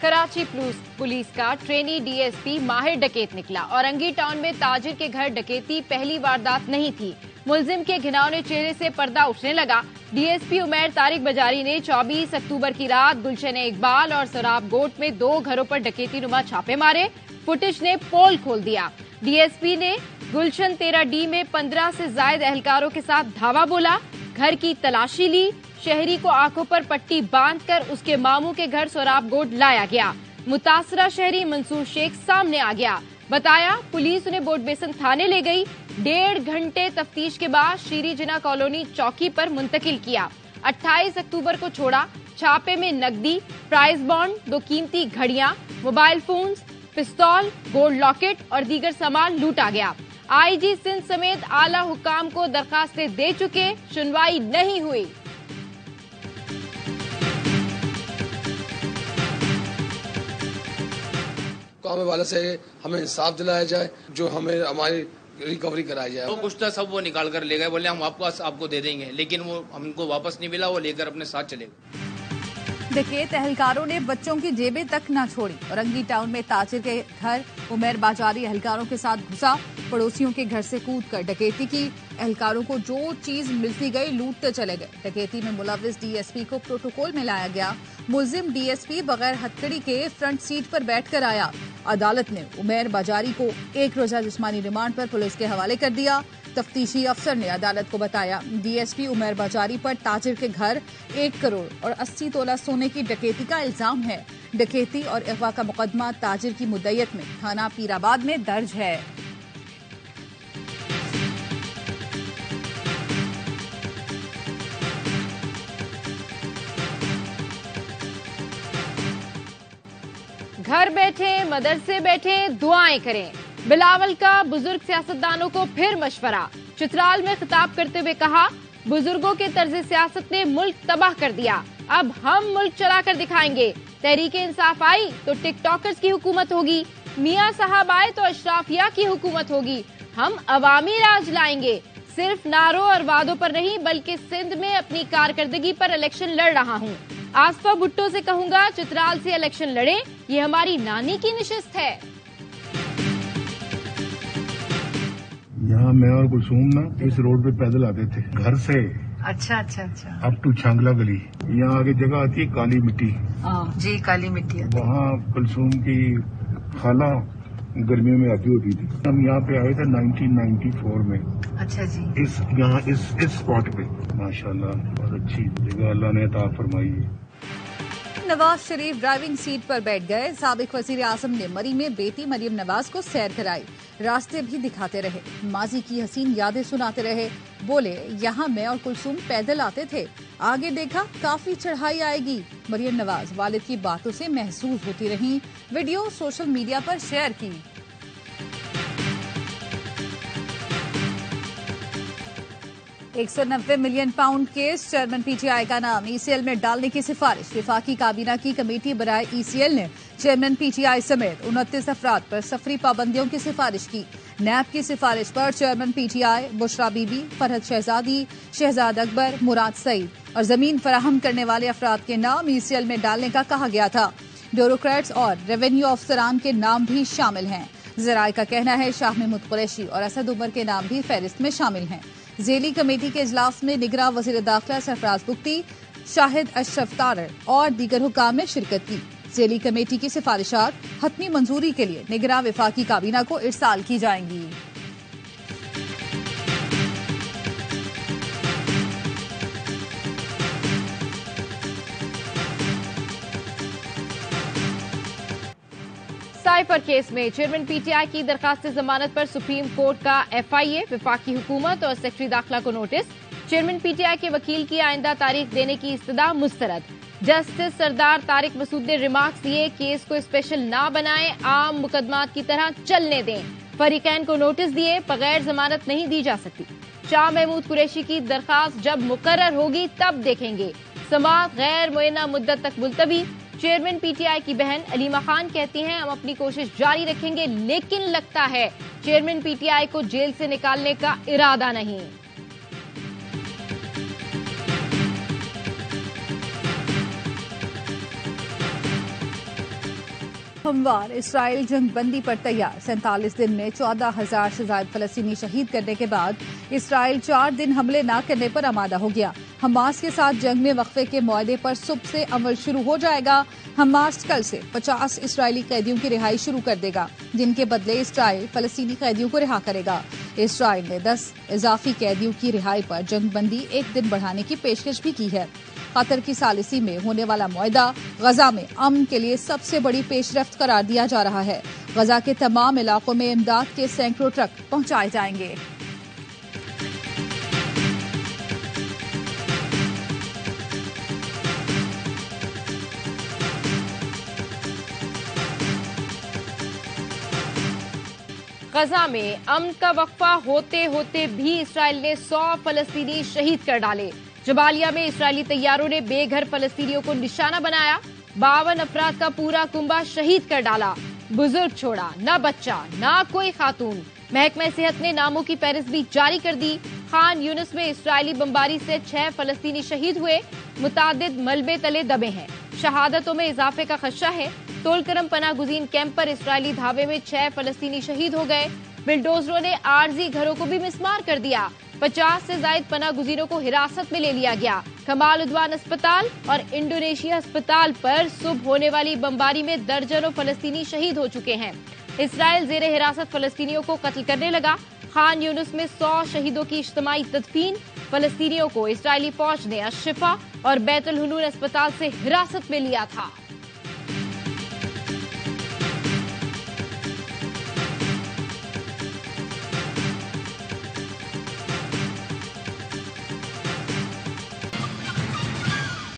Karachi police का trainee DSP माहिर डकैत निकला। औरंगी टाउन में ताजिर के घर डकैती पहली वारदात नहीं थी। मुलजिम के घिनौने चेहरे से पर्दा उठने लगा। डीएसपी उमैर तारिक बजारी ने 24 अक्टूबर की रात गुलशन इकबाल और सोराब गोट में 2 घरों पर डकैती नुमा छापे मारे। फुटेज ने पोल खोल दिया। डीएसपी ने गुलशन 13D में 15 से ज्यादा एहलकारों के साथ धावा बोला, घर की तलाशी ली। शहरी को आंखों पर पट्टी बांधकर उसके मामू के घर सोराब गोट लाया गया। मुतासरा शहरी मंसूर शेख सामने आ गया। बताया पुलिस उन्हें बोट बेसन थाने ले गई। 1.5 घंटे तफ्तीश के बाद शीरी जिना कॉलोनी चौकी पर मुंतकिल किया। 28 अक्टूबर को छोड़ा। छापे में नकदी, प्राइज बॉन्ड, 2 कीमती घड़ियां, मोबाइल फोन्स, पिस्तौल, गोल्ड लॉकेट और दीगर सामान लूटा गया। आईजी सिंध समेत आला हुकाम को दरखास्तें दे चुके, सुनवाई नहीं हुई। काम वाले से हमें इंसाफ दिलाया जाए, जो हमें हमारी रिकवरी कराई जाए। तो कुछ था सब वो निकाल कर ले गए, बोले हम आपको दे देंगे, लेकिन वो हमको वापस नहीं मिला, वो लेकर अपने साथ चले गए। डकैत एहलकारों ने बच्चों की जेबें तक न छोड़ी। औरंगी टाउन में ताजिर के घर उमैर बाजारी एहलकारों के साथ घुसा। पड़ोसियों के घर से कूदकर डकैती की। एहलकारों को जो चीज मिलती गई लूटते चले गए। डकैती में मुलविस डीएसपी को प्रोटोकॉल में लाया गया। मुलजिम डीएसपी बगैर हथकड़ी के फ्रंट सीट पर बैठकर आया। अदालत ने उमैर बाजारी को 1 रोजा जिस्मानी रिमांड पर पुलिस के हवाले कर दिया। तफ्तीशी अफसर ने अदालत को बताया, डीएसपी उमैर बाजारी पर ताजिर के घर 1 करोड़ और 80 तोला सोने की डकैती का इल्जाम है। डकैती और अगवा का मुकदमा ताजिर की मुद्दयत में थाना पीराबाद में दर्ज है। घर बैठे, मदरसे बैठे, दुआएं करें। बिलावल का बुजुर्ग सियासतदानों को फिर मशवरा। चित्राल में खिताब करते हुए कहा, बुजुर्गों के तर्ज सियासत ने मुल्क तबाह कर दिया, अब हम मुल्क चलाकर दिखाएंगे। तहरीक इंसाफ आई तो टिकटॉकर्स की हुकूमत होगी, मियां साहब आए तो अशराफिया की हुकूमत होगी। हम अवामी राज लाएंगे। सिर्फ नारों और वादों पर नहीं, बल्कि सिंध में अपनी कारकर्दगी पर इलेक्शन लड़ रहा हूँ। आसफा भुट्टो से कहूंगा, चित्राल से इलेक्शन लड़े, ये हमारी नानी की निशिस्त है। यहाँ मैं और कुलसूम ना इस रोड पे पैदल आते थे घर से। अच्छा। अप टू छांगला गली। यहाँ आगे जगह आती है काली मिट्टी। जी, काली मिट्टी। वहाँ कुलसूम की खाला गर्मियों में आती होती थी। हम यहाँ पे आए थे 1994 में। अच्छा जी। इस स्पॉट पे माशाल्लाह बहुत अच्छी जगह अल्लाह ने अता फरमाई है। नवाज शरीफ ड्राइविंग सीट पर बैठ गए। साबिक वजीर आजम ने मरी में बेटी मरियम नवाज को सैर कराई। रास्ते भी दिखाते रहे, माजी की हसीन यादें सुनाते रहे। बोले, यहाँ मैं और कुलसूम पैदल आते थे, आगे देखा काफी चढ़ाई आएगी। मरियम नवाज वालिद की बातों से महसूस होती रहीं। वीडियो सोशल मीडिया पर शेयर की। £190 मिलियन केस, चेयरमैन पीटीआई का नाम ईसीएल में डालने की सिफारिश। विफाकी काबीना की कमेटी बनाए ईसीएल ने चेयरमैन पीटीआई समेत 29 अफराद पर सफरी पाबंदियों की सिफारिश की। नैब की सिफारिश पर चेयरमैन पीटीआई बुशरा बीबी, फरहद शहजादी, शहजाद अकबर, मुराद सईद और जमीन फराहम करने वाले अफराद के नाम ईसीएल में डालने का कहा गया था। ब्यूरोक्रेट्स और रेवेन्यू अफसरान के नाम भी शामिल हैं। जराये का कहना है शाह महमूद कुरैशी और असद उमर के नाम भी फहरिस्त में शामिल हैं। जेली कमेटी के इजलास में निगरां वजीर दाखिला सरफराज बुख्ती, शाहिद अशरफ तारड़ और दीगर हुकाम ने शिरकत की। जेली कमेटी की सिफारिशात हतमी मंजूरी के लिए निगरां विफाकी काबीना को इरसाल की जाएंगी। साइफर केस में चेयरमैन पीटीआई की दरखास्त जमानत पर सुप्रीम कोर्ट का एफआईए, विफाकी हुकूमत और सेक्रेटरी दाखिला को नोटिस। चेयरमैन पीटीआई के वकील की आइंदा तारीख देने की इस्तदा मुस्तरद। जस्टिस सरदार तारिक मसूद ने रिमार्क्स दिए, केस को स्पेशल ना बनाएं, आम मुकदमात की तरह चलने दें। फरीकैन को नोटिस दिए, बगैर जमानत नहीं दी जा सकती। शाह महमूद कुरैशी की दरखास्त जब मुकर्रर होगी तब देखेंगे। समाअत गैर मुअय्यना मुद्दत तक मुलतवी। चेयरमैन पीटीआई की बहन अलीमा खान कहती हैं, हम अपनी कोशिश जारी रखेंगे, लेकिन लगता है चेयरमैन पीटीआई को जेल से निकालने का इरादा नहीं। सोमवार इसराइल जंगबंदी पर तैयार। 47 दिन में 14,000 से ज्यादा फलस्तीनी शहीद करने के बाद इसराइल 4 दिन हमले न करने पर आमादा हो गया। हमास के साथ जंग में वक्फे के मुआहदे पर सुबह से अमल शुरू हो जाएगा। हमास कल से 50 इसराइली कैदियों की रिहाई शुरू कर देगा, जिनके बदले इसराइल फलस्तीनी कैदियों को रिहा करेगा। इसराइल ने 10 इजाफी कैदियों की रिहाई पर जंगबंदी 1 दिन बढ़ाने की पेशकश भी की है। कतर की सालिसी में होने वाला मुआहदा गजा में अमन के लिए सबसे बड़ी पेशरफ्त करार दिया जा रहा है। गजा के तमाम इलाकों में इमदाद के सैकड़ों ट्रक पहुंचाए जाएंगे। गजा में अमन का वक्फा होते होते भी इसराइल ने 100 फलस्तीनी शहीद कर डाले। जबालिया में इसराइली तैयारों ने बेघर फलस्तीनियों को निशाना बनाया। 52 अफराद का पूरा कुंबा शहीद कर डाला। बुजुर्ग छोड़ा, न बच्चा न कोई खातून। महकमा सेहत ने नामों की फहरिस्त भी जारी कर दी। खान यूनिस में इसराइली बमबारी से 6 फलस्तीनी शहीद हुए। मुतादिद मलबे तले दबे हैं। शहादतों में इजाफे का खदशा है। तोलकरम पनाह गुजीन कैंप पर इसराइली धावे में 6 फलस्तीनी शहीद हो गए। बिल्डोजरों ने आरजी घरों को भी मिसमार कर दिया। 50 से ज्यादा पनाह गुजीरों को हिरासत में ले लिया गया। कमाल उद्वान अस्पताल और इंडोनेशिया अस्पताल पर सुबह होने वाली बमबारी में दर्जनों फलस्तीनी शहीद हो चुके हैं। इसराइल जेर हिरासत फलस्तीनियों को कत्ल करने लगा। खान यूनिस में 100 शहीदों की इज्तिमाई तदफीन। फलस्तीनियों को इसराइली फौज ने अशिफा और बैतुल हुनून अस्पताल से हिरासत में लिया था।